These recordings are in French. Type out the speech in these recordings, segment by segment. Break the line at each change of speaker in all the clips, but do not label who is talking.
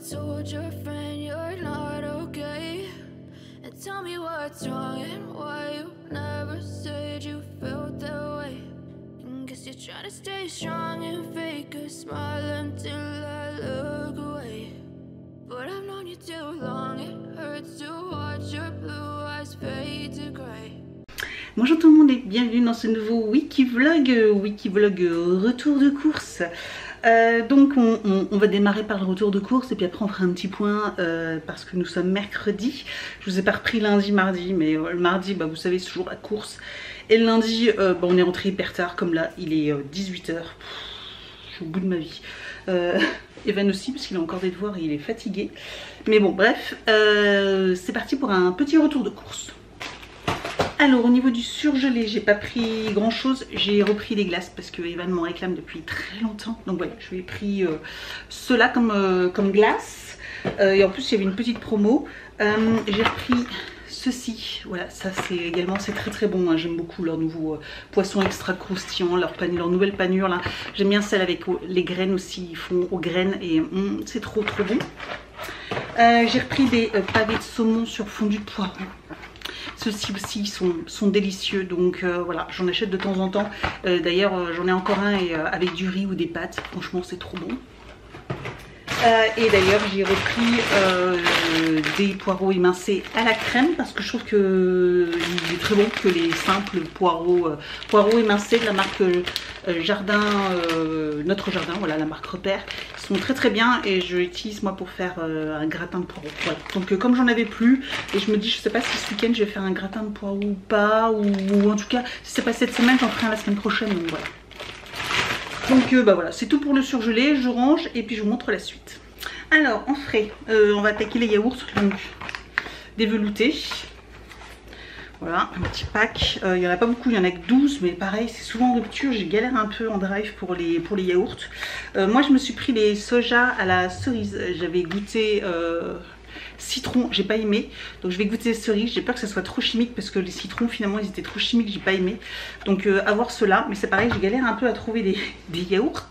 told your friend you're not okay? And tell me what's wrong and why you never said you felt that way. And guess you're trying to stay strong and fake a smile until I look away. But I've known you too long, it hurts to watch your blue eyes fade to grey.
Bonjour tout le monde et bienvenue dans ce nouveau Wikivlog retour de course. Donc on va démarrer par le retour de course et puis après on fera un petit point parce que nous sommes mercredi. Je vous ai pas repris lundi, mardi, mais le mardi, vous savez, c'est toujours la course. Et le lundi, on est rentré hyper tard, comme là, il est 18 h. Je suis au bout de ma vie. Evan aussi, parce qu'il a encore des devoirs et il est fatigué. Mais bon, bref, c'est parti pour un petit retour de course. Alors au niveau du surgelé, j'ai pas pris grand chose, j'ai repris les glaces parce que Evan m'en réclame depuis très longtemps. Donc voilà, je lui ai pris cela comme glace. Et en plus il y avait une petite promo. J'ai repris ceci, voilà, ça c'est également, c'est très bon, hein. J'aime beaucoup leur nouveau poisson extra croustillant, leur nouvelle panure là. J'aime bien celle avec les graines aussi, ils font aux graines et c'est trop bon. J'ai repris des pavés de saumon sur fondu de poireau. Ceux-ci aussi sont délicieux, donc voilà, j'en achète de temps en temps. D'ailleurs, j'en ai encore un avec du riz ou des pâtes. Franchement, c'est trop bon. Et d'ailleurs, j'ai repris des poireaux émincés à la crème parce que je trouve qu'il est très bon que les simples poireaux émincés de la marque Notre Jardin, voilà, la marque Repère. Ils sont très bien et je l'utilise moi pour faire un gratin de poireaux. Voilà. Donc comme j'en avais plus et je me dis, je sais pas si ce week-end je vais faire un gratin de poireaux ou pas, ou en tout cas si c'est pas cette semaine, j'en ferai un la semaine prochaine. Donc voilà. Donc voilà, c'est tout pour le surgelé, je range et puis je vous montre la suite. Alors en frais, on va attaquer les yaourts, donc des veloutés. Voilà, un petit pack. Il n'y en a pas beaucoup, il y en a que 12, mais pareil, c'est souvent en rupture. J'ai galère un peu en drive pour les yaourts. Moi, je me suis pris les soja à la cerise. J'avais goûté citron, j'ai pas aimé. Donc je vais goûter cerise. J'ai peur que ça soit trop chimique parce que les citrons, finalement, ils étaient trop chimiques, j'ai pas aimé. Donc avoir cela, mais c'est pareil, j'ai galère un peu à trouver des yaourts.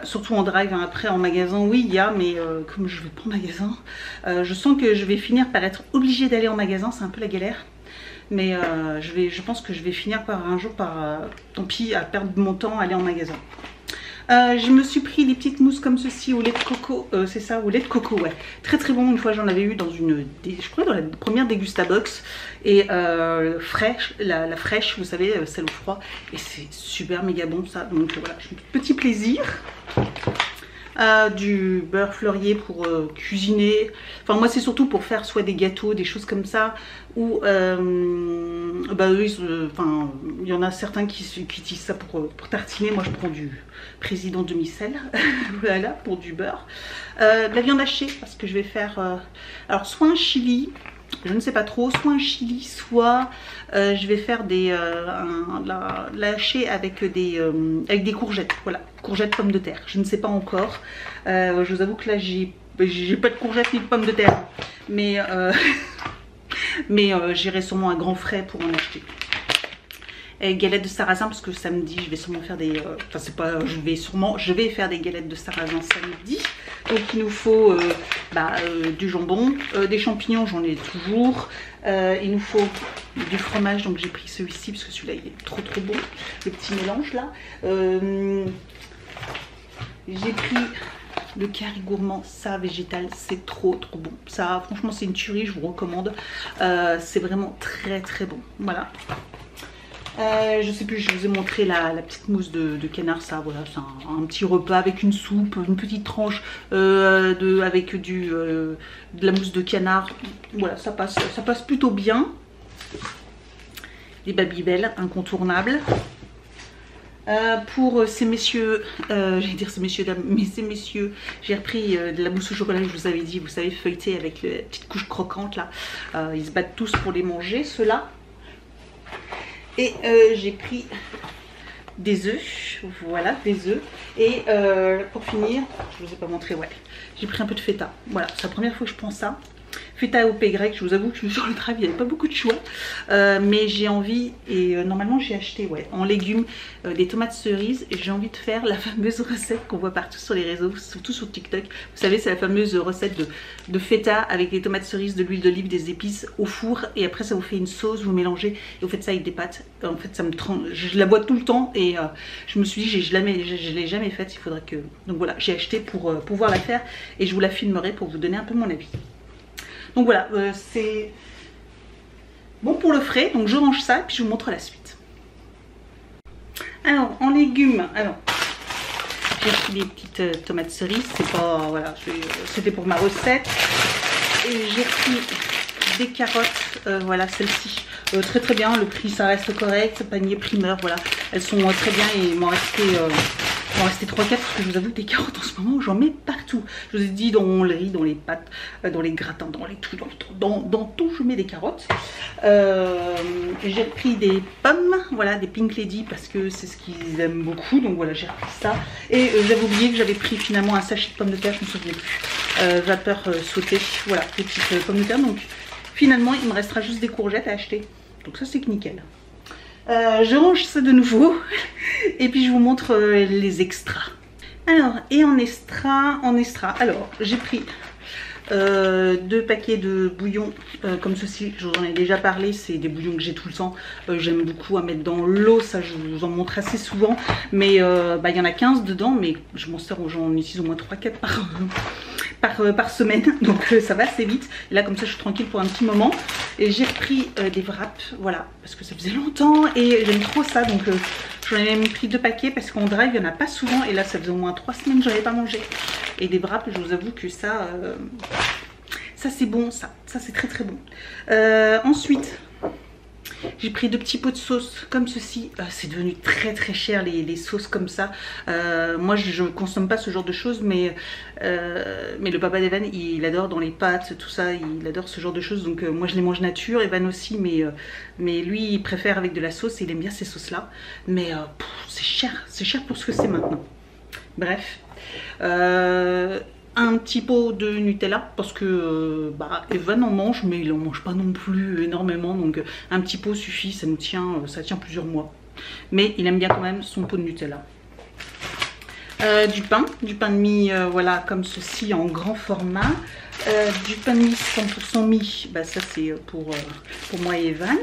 Surtout en drive, hein. Après en magasin, oui, il y a, mais comme je vais pas en magasin, je sens que je vais finir par être obligée d'aller en magasin. C'est un peu la galère. Mais je pense que je vais finir par un jour tant pis, à perdre mon temps à aller en magasin. Je me suis pris des petites mousses comme ceci au lait de coco, c'est ça, au lait de coco, ouais. Très bon, une fois j'en avais eu dans je crois dans la première Dégustabox. Et fraîche, la fraîche, vous savez, celle au froid. Et c'est super méga bon ça, donc voilà, je fais un petit plaisir. Du beurre fleurier pour cuisiner. Enfin moi c'est surtout pour faire soit des gâteaux, des choses comme ça. Ou il y en a certains qui utilisent ça pour tartiner. Moi je prends du président demi-sel. Voilà, pour du beurre. De la viande hachée parce que je vais faire alors soit un chili, je ne sais pas trop, soit un chili, soit je vais faire la hachée avec des courgettes, voilà, courgettes pommes de terre, je ne sais pas encore. Je vous avoue que là j'ai pas de courgettes ni de pommes de terre, mais j'irai sûrement un grand frais pour en acheter. Et galettes de sarrasin parce que samedi je vais sûrement faire des je vais faire des galettes de sarrasin samedi. Donc il nous faut du jambon, des champignons, j'en ai toujours. Il nous faut du fromage, donc j'ai pris celui-ci parce que celui-là il est trop bon, le petit mélange là. J'ai pris le curry gourmand, ça végétal, c'est trop bon. Ça franchement c'est une tuerie, je vous recommande. C'est vraiment très bon, voilà. Je sais plus, je vous ai montré la petite mousse de canard, ça voilà, c'est un petit repas avec une soupe, une petite tranche avec de la mousse de canard. Voilà, ça passe plutôt bien. Les Babybel incontournables. Pour ces messieurs, j'allais dire ces messieurs dames, mais ces messieurs, j'ai repris de la mousse au chocolat, je vous avais dit, vous savez, feuilletée avec la petite couche croquante là. Ils se battent tous pour les manger, ceux-là. Et j'ai pris des œufs, voilà, des œufs. Et pour finir, je ne vous ai pas montré, ouais, j'ai pris un peu de feta. Voilà, c'est la première fois que je prends ça. feta au pay grec. Je vous avoue que sur le travail, il n'y avait pas beaucoup de choix. Mais j'ai envie, et normalement j'ai acheté en légumes des tomates cerises. Et j'ai envie de faire la fameuse recette qu'on voit partout sur les réseaux, surtout sur TikTok. Vous savez, c'est la fameuse recette de feta avec des tomates cerises, de l'huile d'olive, des épices au four. Et après ça vous fait une sauce, vous mélangez et vous faites ça avec des pâtes. En fait ça me je la bois tout le temps et je me suis dit je l'ai jamais faite. Il faudrait que... Donc voilà, j'ai acheté pour pouvoir la faire et je vous la filmerai pour vous donner un peu mon avis. Donc voilà, c'est bon pour le frais. Donc je range ça et puis je vous montre la suite. Alors en légumes, j'ai pris des petites tomates cerises. C'est pas, voilà, c'était pour ma recette. Et j'ai pris des carottes, voilà celle-ci. Très très bien, le prix ça reste correct, panier primeur, voilà. Elles sont très bien et il m'en restait 3-4 parce que je vous avoue des carottes en ce moment j'en mets partout. Je vous ai dit dans le riz, dans les pâtes, dans les gratins, dans les tout, dans tout je mets des carottes. J'ai pris des pommes, voilà, des Pink Lady parce que c'est ce qu'ils aiment beaucoup. Donc voilà, j'ai repris ça. Et j'avais oublié que j'avais pris finalement un sachet de pommes de terre, je ne me souvenais plus. Vapeur sautée, voilà, des petites pommes de terre. Donc finalement il me restera juste des courgettes à acheter. Donc ça c'est nickel. Je range ça de nouveau et puis je vous montre les extras. Alors, et en extra, alors j'ai pris 2 paquets de bouillons comme ceci, je vous en ai déjà parlé, c'est des bouillons que j'ai tout le temps. J'aime beaucoup à mettre dans l'eau, ça je vous en montre assez souvent, mais il y en a 15 dedans, mais je m'en sers, j'en utilise au moins 3-4 par semaine, donc ça va assez vite. Et là comme ça je suis tranquille pour un petit moment. Et j'ai repris des wraps, voilà, parce que ça faisait longtemps et j'aime trop ça, donc j'en ai même pris 2 paquets parce qu'en drive il n'y en a pas souvent et là ça faisait au moins 3 semaines que je n'avais pas mangé. Et des wraps, je vous avoue que ça c'est bon, ça c'est très très bon. Ensuite j'ai pris 2 petits pots de sauce comme ceci. C'est devenu très très cher les sauces comme ça. Moi je ne consomme pas ce genre de choses, mais le papa d'Evan il adore dans les pâtes, tout ça, il adore ce genre de choses. Donc moi je les mange nature, Evan aussi, mais lui il préfère avec de la sauce et il aime bien ces sauces là. Mais c'est cher pour ce que c'est maintenant. Bref. Un petit pot de Nutella parce que Evan en mange mais il en mange pas non plus énormément, donc un petit pot suffit, ça tient plusieurs mois, mais il aime bien quand même son pot de Nutella. Du pain de mie, voilà comme ceci en grand format. Du pain de mie 100% mie, ça c'est pour moi et Evan.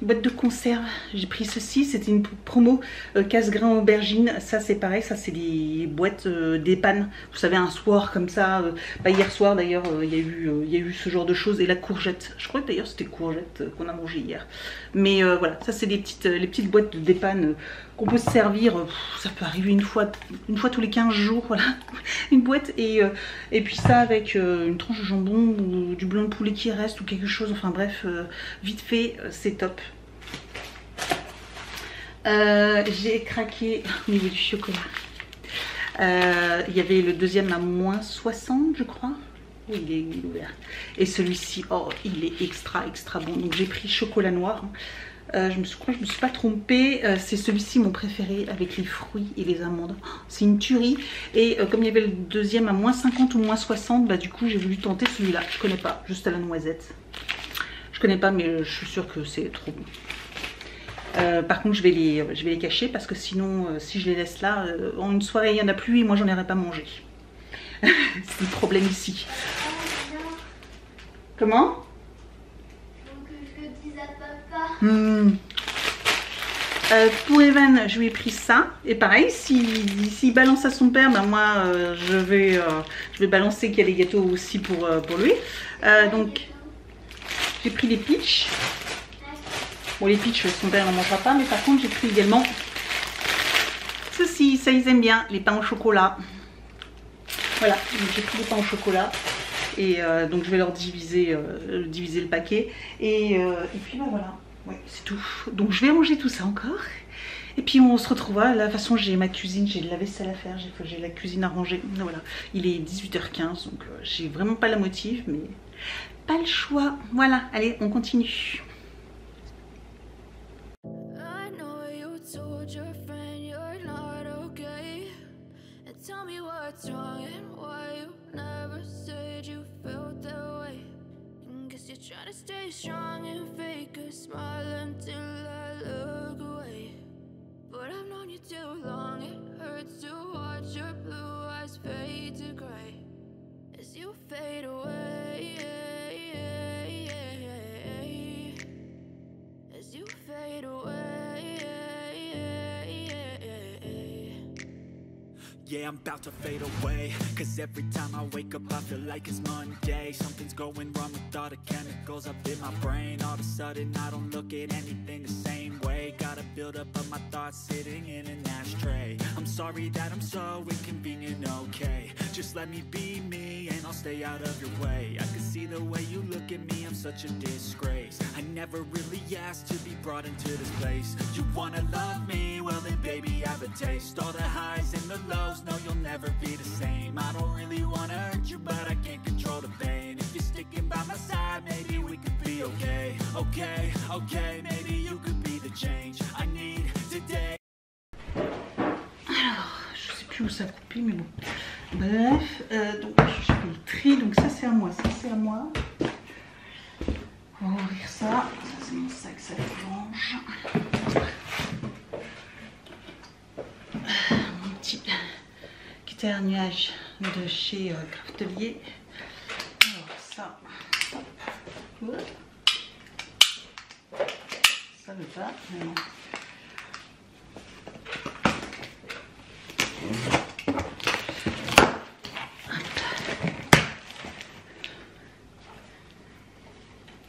Boîte de conserve, j'ai pris ceci, c'était une promo casse-grain aubergine. Ça c'est pareil, ça c'est des boîtes d'épanne, vous savez, un soir comme ça. Hier soir d'ailleurs il y a eu ce genre de choses. Et la courgette, je crois que d'ailleurs c'était courgette qu'on a mangé hier. Mais voilà, ça c'est les petites boîtes d'épanne qu'on peut se servir. Ça peut arriver une fois tous les 15 jours, voilà, une boîte. Et puis ça avec une tranche de jambon ou du blanc de poulet qui reste ou quelque chose, enfin bref, vite fait, c'est top. J'ai craqué au niveau du chocolat. Il y avait le deuxième à moins 60 je crois. Oui, il est ouvert. Et celui-ci, oh, il est extra bon. Donc j'ai pris chocolat noir. Je crois que je me suis pas trompée. C'est celui-ci mon préféré avec les fruits et les amandes. Oh, c'est une tuerie. Et comme il y avait le deuxième à moins 50 ou moins 60, du coup j'ai voulu tenter celui-là. Je connais pas, juste à la noisette. Je connais pas, mais je suis sûre que c'est trop bon. Par contre je vais les cacher parce que sinon si je les laisse là, en une soirée il n'y en a plus et moi j'en aurais pas mangé. C'est le problème ici. Comment?
Je le dise à papa.
Pour Evan, je lui ai pris ça. Et pareil, s'il balance à son père, moi je vais balancer qu'il y a les gâteaux aussi pour lui. Donc j'ai pris les peach. Bon, les peach, son père n'en mangera pas, mais par contre j'ai pris également ceci, ça ils aiment bien, les pains au chocolat. Voilà, j'ai pris les pains au chocolat. Et donc je vais leur diviser le paquet. Et puis voilà, ouais, c'est tout. Donc je vais ranger tout ça encore. Et puis on se retrouvera. Là, de toute façon, j'ai ma cuisine, j'ai de la vaisselle à faire, j'ai la cuisine à ranger. Voilà, il est 18h15, donc j'ai vraiment pas la motive, mais pas le choix. Voilà, allez, on continue.
me what's wrong and why you never said you felt that way. And guess you're trying to stay strong and fake a smile until I look away. But I've known you too long, it hurts to watch your blue eyes fade to gray as you fade away, as you fade away.
Yeah, I'm about to fade away, cause every time I wake up I feel like it's Monday. Something's going wrong with all the chemicals up in my brain. All of a sudden I don't look at anything the same way. Gotta build up of my thoughts sitting in an ashtray. I'm sorry that I'm so inconvenient, okay. Just let me be me and I'll stay out of your way. I can see the way you look at me, I'm such a disgrace. I never really asked to be brought into this place. You wanna love me? Well then baby have a taste. All the highs and the lows, no, you'll never be the same. I don't really wanna hurt you, but I can't control the pain. If you're sticking by my side, maybe we could be okay. Okay, okay, maybe you could be the change I need today.
Alors, je sais plus où ça a coupé, mais bon. Bref, donc je fais le tri, donc ça c'est à moi, ça c'est à moi. On va ouvrir ça, ça c'est mon sac, ça blanche. Mon petit guitare nuage de chez Craftelier. Alors ça, hop. Ça veut pas, mais non.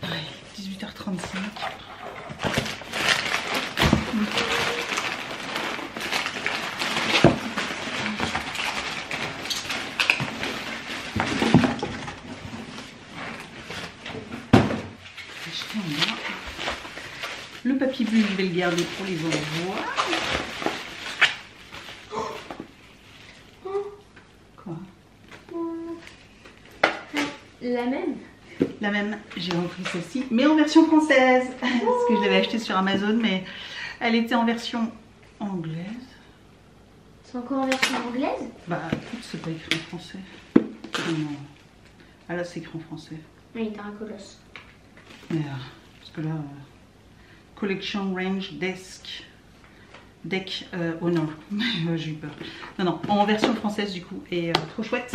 Ouais, 18h35. Le papier bulle, je vais le garder pour les envois. Quoi?
La même?
La même, j'ai repris celle-ci, mais en version française. Parce que je l'avais achetée sur Amazon, mais elle était en version anglaise.
C'est encore en version anglaise?
Bah écoute, c'est pas écrit en français. Non. Ah là, c'est écrit en français.
Oui, t'as un colosse.
Mais, parce que là, Collection Range Deck Honor. J'ai eu peur. Non, non, en version française du coup. Et trop chouette.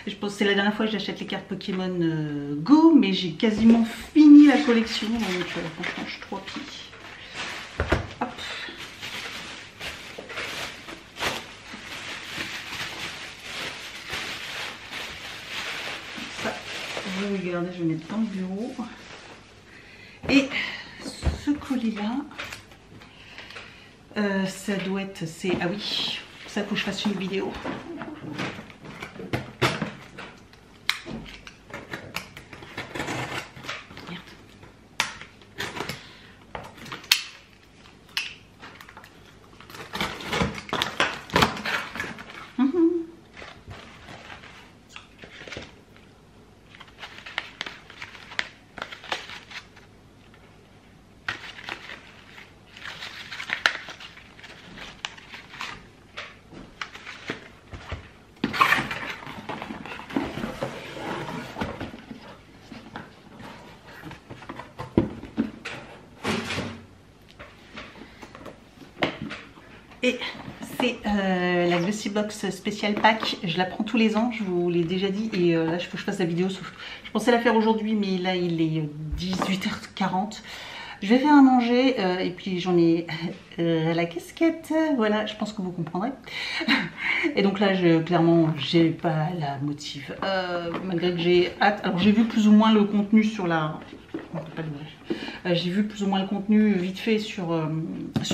Je pense que c'est la dernière fois que j'achète les cartes Pokémon Go, mais j'ai quasiment fini la collection. Donc franchement, je suis trop happy. Hop. Ça, je vais regarder, je vais mettre dans le bureau. Et ce colis-là, ça doit être, c'est, ah oui, ça faut que je fasse une vidéo. Merde. Et c'est la Glossy Box Special Pack, je la prends tous les ans, je vous l'ai déjà dit, et là il faut que je fasse la vidéo, sauf je pensais la faire aujourd'hui, mais là il est 18h40. Je vais faire à manger, et puis j'en ai la casquette, voilà, je pense que vous comprendrez. Et donc là, clairement, j'ai pas la motive, malgré que j'ai hâte. Alors j'ai vu plus ou moins le contenu sur la... j'ai vu plus ou moins le contenu vite fait sur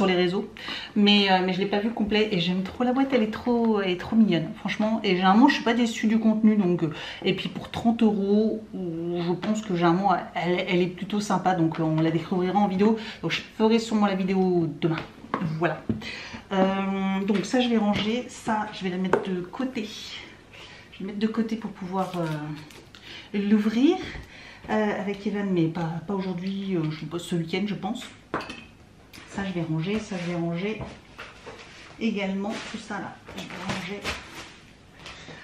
les réseaux, mais je l'ai pas vu complet et j'aime trop la boîte, elle est trop mignonne franchement, et généralement je suis pas déçue du contenu, donc et puis pour 30 €, je pense que généralement elle est plutôt sympa, donc on la découvrira en vidéo, donc je ferai sûrement la vidéo demain. Voilà, donc ça je vais ranger, ça je vais la mettre de côté, je vais la mettre de côté pour pouvoir l'ouvrir avec Evan, mais pas aujourd'hui, ce week-end je pense. Ça je vais ranger, ça je vais ranger également, tout ça là, je vais ranger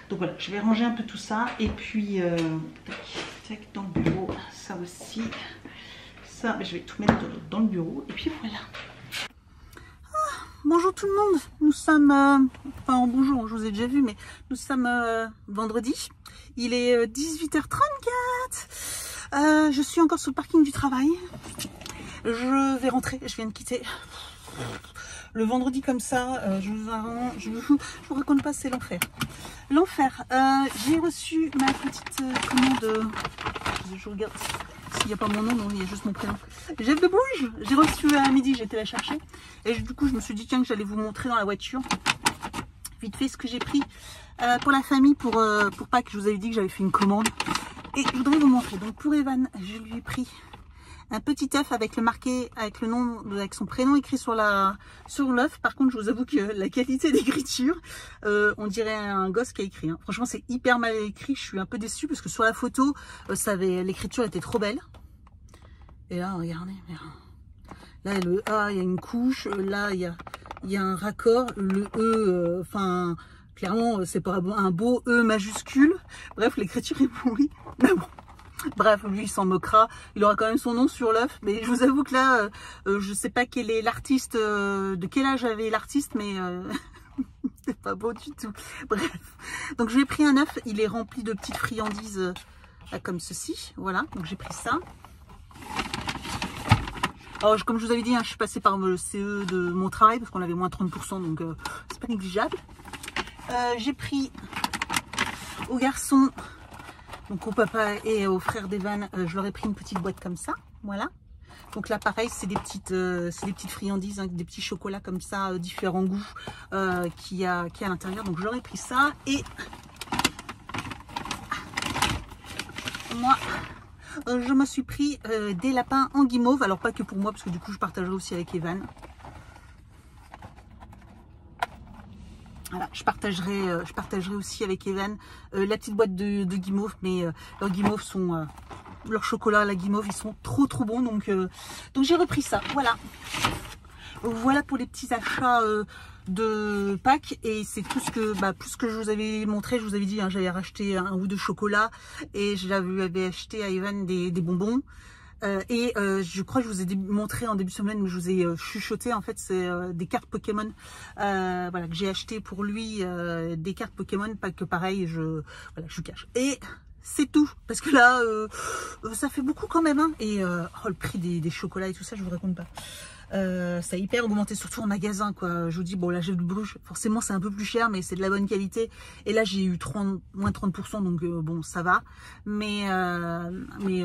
Donc voilà, je vais ranger un peu tout ça. Et puis, tac, tac, dans le bureau, ça aussi. Ça, je vais tout mettre dans le bureau. Et puis voilà. Bonjour tout le monde, nous sommes, enfin bonjour, je vous ai déjà vu, mais nous sommes vendredi, il est 18h34, je suis encore sur le parking du travail, je vais rentrer, je viens de quitter. Le vendredi comme ça, je vous raconte pas, c'est l'enfer. L'enfer, j'ai reçu ma petite commande, je regarde s'il n'y a pas mon nom, non, il y a juste mon prénom. Jeff de Bouge, j'ai reçu à midi, j'étais la chercher. Et du coup, je me suis dit, tiens, que j'allais vous montrer dans la voiture, vite fait, ce que j'ai pris pour la famille, pour Pâques. Je vous avais dit que j'avais fait une commande. Et je voudrais vous montrer. Donc, pour Evan, je lui ai pris un petit œuf avec le marqué, avec le nom, avec son prénom écrit sur l'œuf. Par contre, je vous avoue que la qualité d'écriture, on dirait un gosse qui a écrit. Hein. Franchement, c'est hyper mal écrit. Je suis un peu déçue parce que sur la photo, l'écriture était trop belle. Et là, regardez. Là, le A, il y a une couche. Là, il y a un raccord. Le E, enfin, clairement, c'est pas un beau E majuscule. Bref, l'écriture est pourrie. Mais bon. Bref, lui il s'en moquera, il aura quand même son nom sur l'œuf, mais je vous avoue que là, je sais pas quel est l'artiste, de quel âge avait l'artiste, mais c'est pas beau du tout. Bref, donc je lui ai pris un œuf, il est rempli de petites friandises comme ceci, voilà, donc j'ai pris ça. Alors, comme je vous avais dit, hein, je suis passée par le CE de mon travail, parce qu'on avait moins 30%, donc c'est pas négligeable. J'ai pris au garçon... Donc au papa et au frère d'Evan, je leur ai pris une petite boîte comme ça, voilà. Donc là pareil, c'est des petites friandises, hein, des petits chocolats comme ça, différents goûts qu'il y a à l'intérieur. Donc je leur ai pris ça et moi, je me suis pris des lapins en guimauve. Alors pas que pour moi, parce que du coup je partagerai aussi avec Evan. Voilà, je partagerai aussi avec Evan la petite boîte de guimauve, mais leurs guimauves sont, leur chocolat à la guimauve, ils sont trop bons, donc j'ai repris ça, voilà. Voilà pour les petits achats de Pâques, et c'est tout ce que je vous avais montré. Je vous avais dit, hein, j'avais racheté un ou deux chocolats, et j'avais acheté à Evan des bonbons. Je crois que je vous ai montré en début de semaine, mais je vous ai chuchoté, en fait c'est des cartes Pokémon, voilà, que j'ai acheté pour lui, des cartes Pokémon, pas que pareil, je cache. Et c'est tout, parce que là, ça fait beaucoup quand même, hein. Et le prix des chocolats et tout ça, je vous raconte pas. Ça a hyper augmenté, surtout en magasin, quoi. Je vous dis, bon, là, j'ai de Bruges, forcément, c'est un peu plus cher, mais c'est de la bonne qualité. Et là, j'ai eu moins 30%, donc bon, ça va. Mais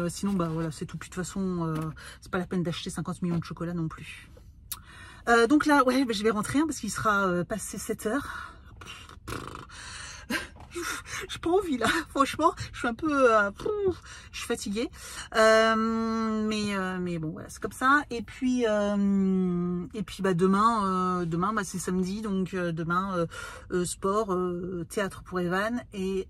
sinon, bah voilà, c'est tout. Puis de toute façon, c'est pas la peine d'acheter 50 millions de chocolat non plus. Donc là, ouais, bah, je vais rentrer, hein, parce qu'il sera passé 7 heures. J'ai pas envie là, franchement, je suis un peu, je suis fatiguée, mais bon voilà, c'est comme ça. Et puis bah demain bah, c'est samedi, donc demain sport, théâtre pour Evan, et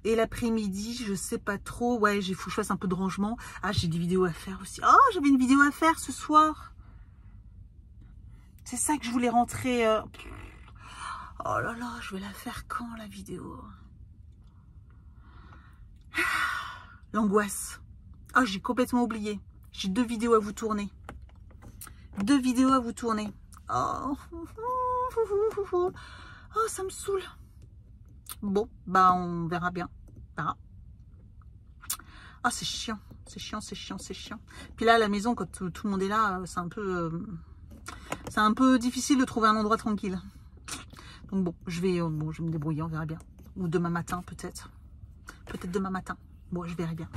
l'après-midi, je sais pas trop, ouais, faut que je fasse un peu de rangement. Ah, j'ai des vidéos à faire aussi. Oh, j'avais une vidéo à faire ce soir. C'est ça que je voulais rentrer. Oh là là, je vais la faire quand, la vidéo? L'angoisse. Ah, j'ai complètement oublié. J'ai 2 vidéos à vous tourner. 2 vidéos à vous tourner. Oh, ça me saoule. Bon, bah on verra bien. Ah, c'est chiant. C'est chiant. Puis là, à la maison, quand tout le monde est là, c'est un peu difficile de trouver un endroit tranquille. Donc bon, je vais me débrouiller, on verra bien. Ou demain matin, peut-être. Peut-être demain matin. Bon, je verrai bien.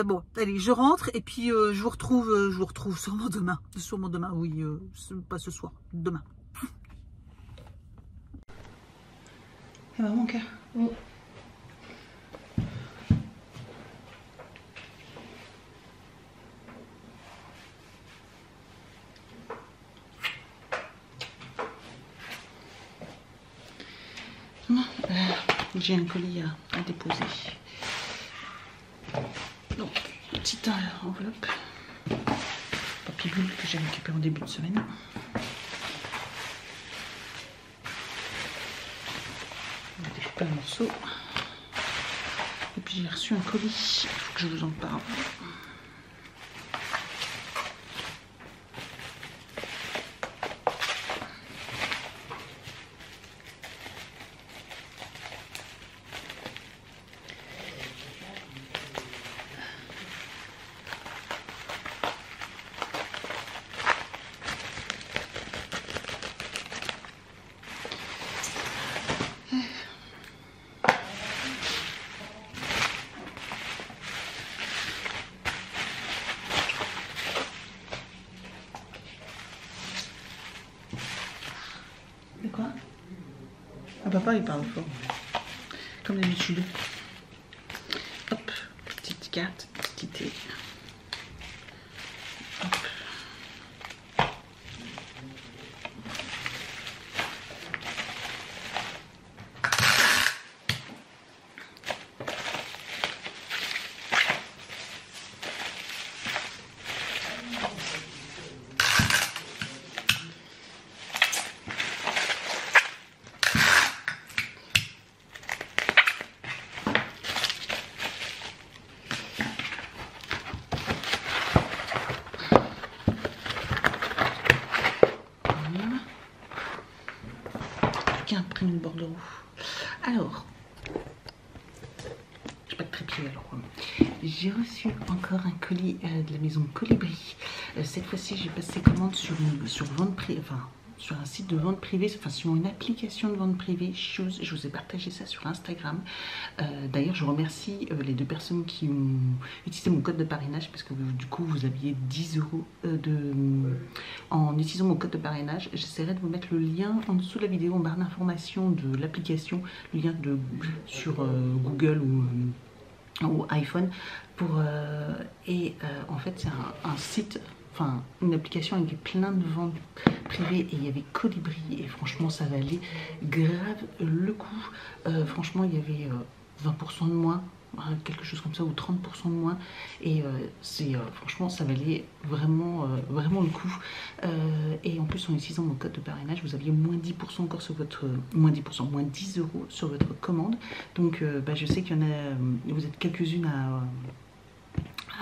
Bon, allez, je rentre et puis je vous retrouve sûrement demain. Sûrement demain, oui, pas ce soir, demain. Ça va mon cœur?
Oui.
J'ai un colis à déposer. Donc, petite enveloppe. Papier bulle que j'ai récupéré en début de semaine. plein de morceaux. Et puis j'ai reçu un colis, il faut que je vous en parle. De quoi? Ah, papa il parle fort, comme d'habitude. Hop, petite carte, petite idée. Hop. Une bordereau. Alors, j'ai pas de trépied alors. J'ai reçu encore un colis de la maison Colibri. Cette fois-ci, j'ai passé commande sur vente privée, enfin sur un site de vente privée, enfin sur une application de vente privée, Shoes. Je vous ai partagé ça sur Instagram. D'ailleurs, je remercie les 2 personnes qui ont utilisé mon code de parrainage parce que du coup, vous aviez 10 € en utilisant mon code de parrainage. J'essaierai de vous mettre le lien en dessous de la vidéo en barre d'information de l'application, le lien sur Google ou iPhone pour en fait c'est un site, enfin une application avec plein de ventes privées et il y avait Colibri et franchement ça valait grave le coup. Franchement il y avait 20% de moins, quelque chose comme ça, ou 30% de moins, et franchement ça valait vraiment vraiment le coup. Et en plus en utilisant mon code de parrainage vous aviez moins 10% encore sur votre moins 10 € sur votre commande. Donc je sais qu'il y en a, vous êtes quelques-unes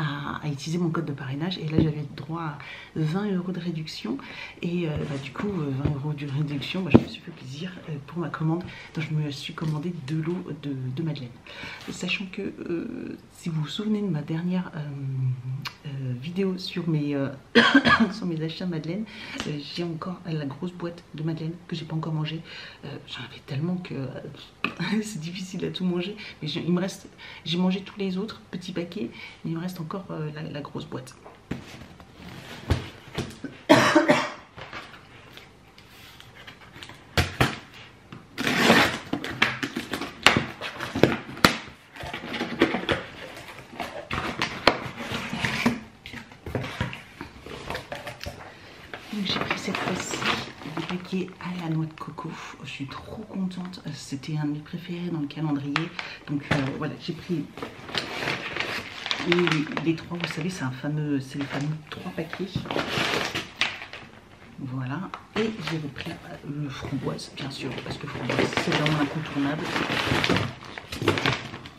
à utiliser mon code de parrainage et là j'avais droit à 20 € de réduction et du coup 20 € de réduction, je me suis fait plaisir pour ma commande, donc je me suis commandé 2 lots de madeleine, sachant que si vous vous souvenez de ma dernière vidéo sur mes sur mes achats madeleine, j'ai encore la grosse boîte de madeleine que j'ai pas encore mangée. J'en avais tellement que c'est difficile à tout manger, mais il me reste, j'ai mangé tous les autres petits paquets, mais il me reste encore la grosse boîte. Donc j'ai pris cette fois-ci des paquets à la noix de coco. Je suis trop contente. C'était un de mes préférés dans le calendrier. Donc voilà, j'ai pris les 3. Vous savez, c'est les fameux 3 paquets. Voilà. Et j'ai repris le framboise, bien sûr, parce que framboise, c'est vraiment incontournable.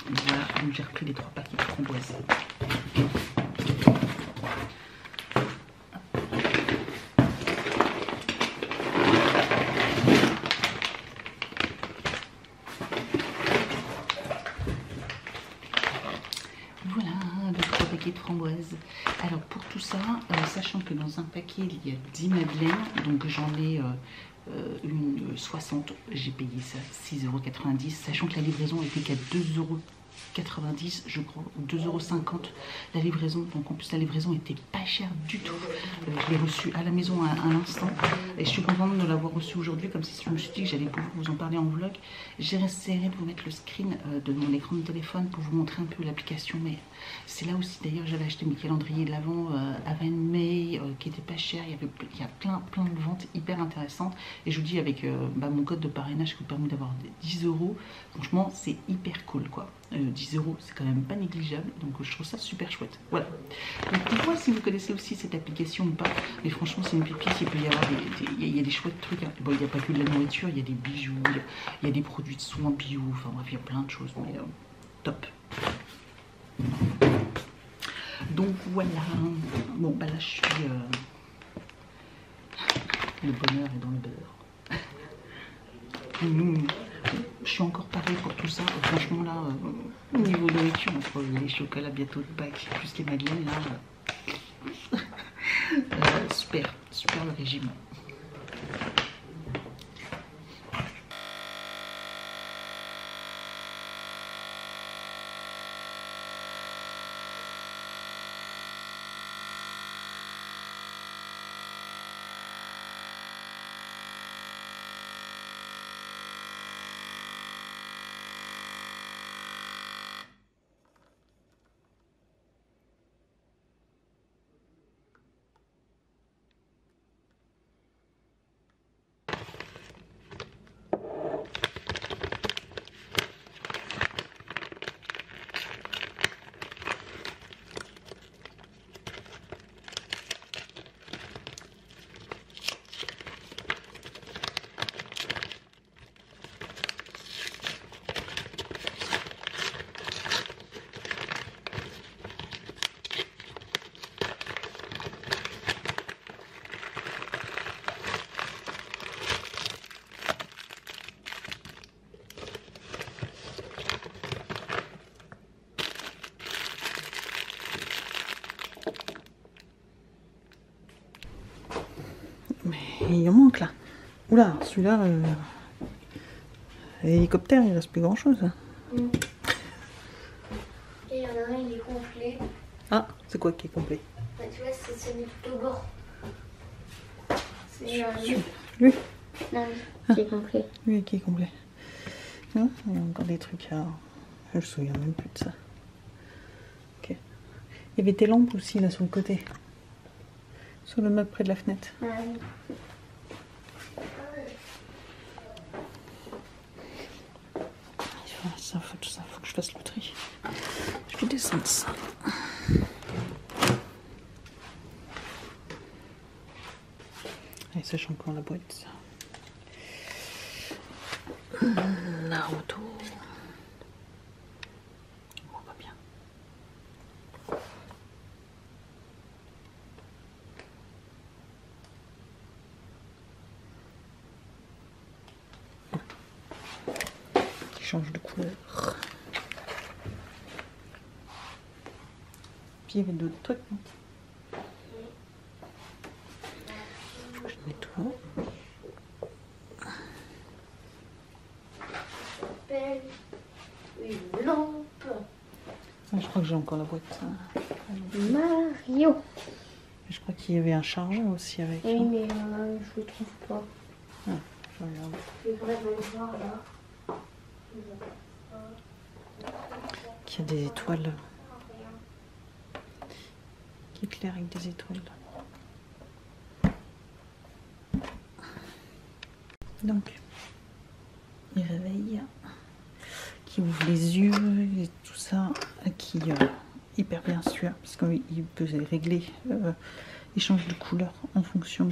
Voilà, donc j'ai repris les 3 paquets de framboise. Voilà, les 3 paquets de framboises. Alors pour tout ça, sachant que dans un paquet il y a 10 madeleines, donc j'en ai une 60, j'ai payé ça 6,90 €, sachant que la livraison était qu'à 2,90 €, je crois, ou 2,50 € la livraison. Donc en plus la livraison était pas chère du tout. Je l'ai reçu à la maison à l'instant et je suis contente de l'avoir reçu aujourd'hui, comme si je me suis dit que j'allais pouvoir vous en parler en vlog. J'essaierai de vous mettre le screen de mon écran de téléphone pour vous montrer un peu l'application, mais c'est là aussi d'ailleurs j'avais acheté mes calendriers de l'Avent Avent May qui étaient pas chers. Il y a plein de ventes hyper intéressantes et je vous dis avec mon code de parrainage qui vous permet d'avoir 10 €, franchement c'est hyper cool quoi. 10 €, c'est quand même pas négligeable, donc je trouve ça super chouette. Voilà. Donc on voit si vous connaissez aussi cette application ou pas, mais franchement c'est une pépite, il peut y avoir il y a des chouettes trucs, hein. Bon, il n'y a pas que de la nourriture, il y a des bijoux, il y a des produits de soins bio, enfin bref, il y a plein de choses, mais top. Donc voilà, bon bah là je suis, le bonheur est dans le beurre. Je suis encore pareil pour tout ça, franchement là, au niveau nourriture, entre les chocolats bientôt de Pâques, plus les madeleines là, super, super le régime. Il en manque là. Oula, celui-là, l'hélicoptère, il reste plus grand chose.
Et il y en a un, il est complet.
Ah, c'est quoi qui est complet?
Bah, tu vois, c'est celui tout au bord. C'est
lui.
Non, qui est complet.
Lui qui est complet. Hein, il y a encore des trucs à... Je me souviens même plus de ça. Ok. Il y avait tes lampes aussi là sur le côté. Sur le meuble près de la fenêtre.
Ah, oui.
Ça, faut que je fasse le tri. Je vais descendre ça. Allez, ça change encore la boîte. Naruto. On va bien. Il change de couleur. Puis il y avait d'autres trucs. Non, faut que je nettoie.
Une lampe.
Ah, je crois que j'ai encore la boîte.
Mario.
Je crois qu'il y avait un chargeur aussi avec.
Oui, mais je le trouve pas.
Ah, je regarde.
Je vais vraiment le voir là.
Qui a des étoiles. Qui éclaire avec des étoiles. Donc, il réveille, qui ouvre les yeux et tout ça, qui hyper bien sûr, parce qu'il peut régler, il change de couleur en fonction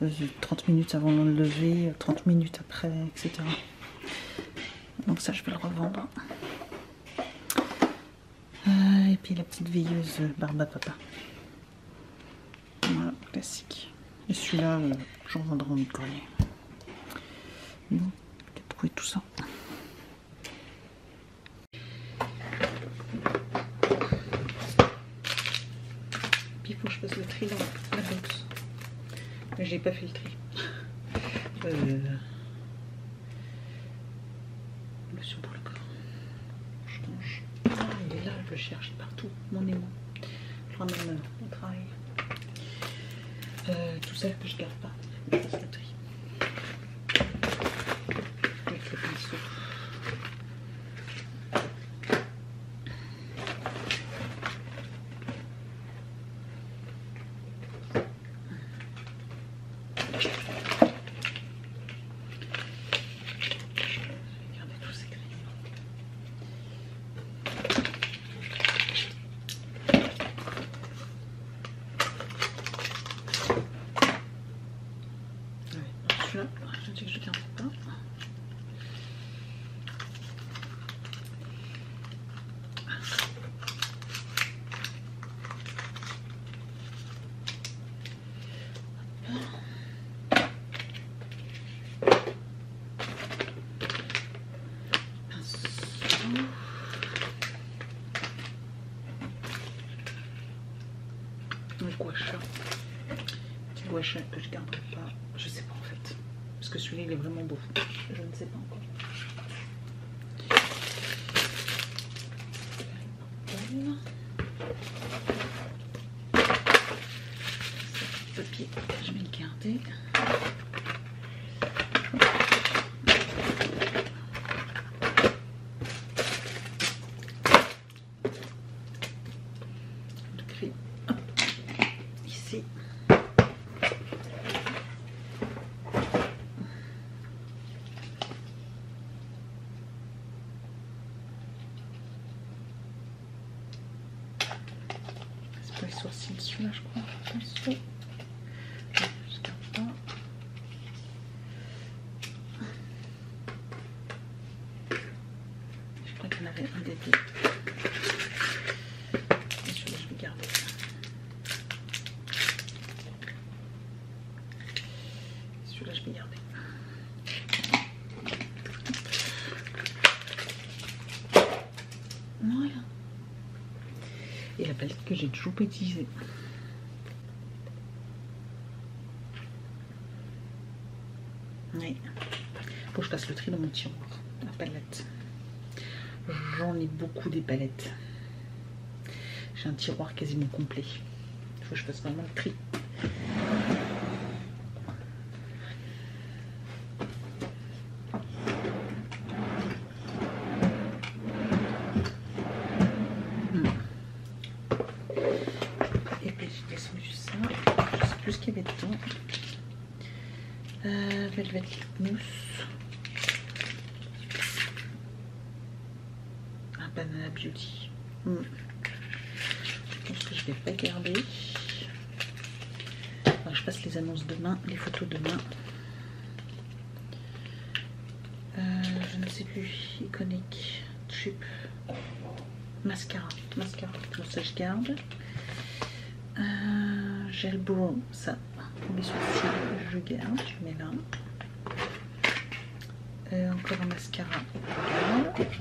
de 30 minutes avant le lever, 30 minutes après, etc. Donc ça, je vais le revendre. Et puis la petite veilleuse barbe à papa. Voilà, classique. Et celui-là, j'en vendrai en grenier. Bon, j'ai trouvé tout ça. Puis il faut que je fasse le tri dans la box. Mais j'ai pas fait le tri. Lotion pour le corps. Je range. Ah, il est là, je le cherche partout. Mon aimant. Je ramène au travail. Tout ça que je garde pas. Je fasse le tri. Avec le pinceau. gouache. Petit gouache que je garderai pas. Je sais pas en fait. Parce que celui-là il est vraiment beau. Je ne sais pas encore. Ce papier, je vais le garder. Ici. C'est pas les sourcils celui-là je crois. Pinceau. Je garde pas. Je crois qu'il y en avait un des deux. Et celui-là je vais garder. Celui-là je vais garder. Voilà. Et la palette que j'ai toujours pas utilisée. Oui. Faut que je fasse le tri dans mon tiroir. La palette. J'en ai beaucoup des palettes. J'ai un tiroir quasiment complet. Il faut que je fasse vraiment le tri. Et puis j'ai descendu ça. Je sais plus ce qu'il y avait dedans. Velvet mousse. Un Banana Beauty. Je pense que je vais pas garder. Alors, je passe les annonces demain, les photos demain. Je ne sais plus. Iconic. Trip. Mascara. Mascara. Tout ça je garde. Gel Brow. Ça. Pour les sourcils, je garde. Je mets là. Encore un mascara. Je garde.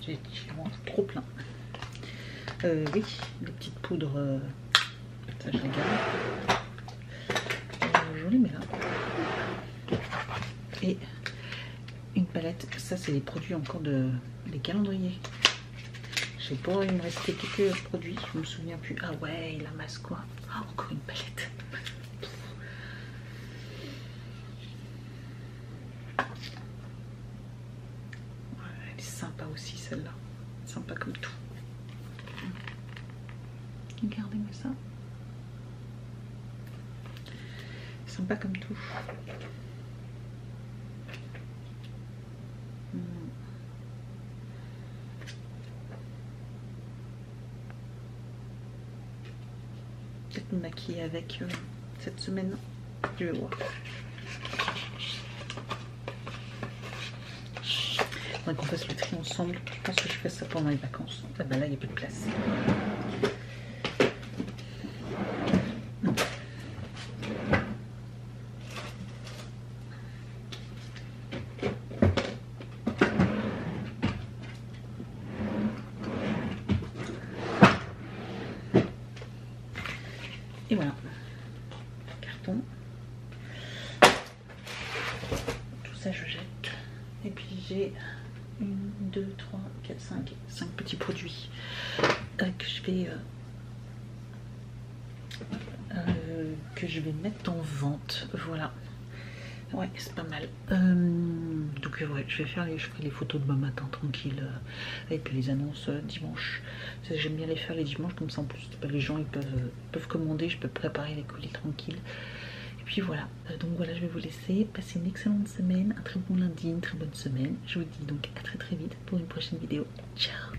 J'ai trop plein. Oui, les petites poudres, ça je les garde. Je les mets là. Et une palette, ça c'est les produits encore des calendriers. Je sais pas, il me restait quelques produits, je me souviens plus. Ah ouais, la masse quoi. Ah, encore une palette. Elle est sympa aussi celle-là. Sympa comme tout. Regardez-moi ça. Sympa comme tout. Peut-être me maquiller avec cette semaine. Je vais voir. On va qu'on fasse le tri ensemble. Je pense que je fais ça pendant les vacances. Ah ben là, il n'y a plus de place. Et voilà, carton, tout ça je jette, et puis j'ai 1, 2, 3, 4, 5 petits produits que je vais mettre en vente, voilà. Ouais, c'est pas mal. Donc ouais, je ferai les photos demain matin tranquille, et puis les annonces dimanche. J'aime bien les faire les dimanches, comme ça en plus les gens ils peuvent commander, je peux préparer les colis tranquille. Et puis voilà, donc voilà, je vais vous laisser. Passer une excellente semaine, un très bon lundi, une très bonne semaine. Je vous dis donc à très vite pour une prochaine vidéo. Ciao.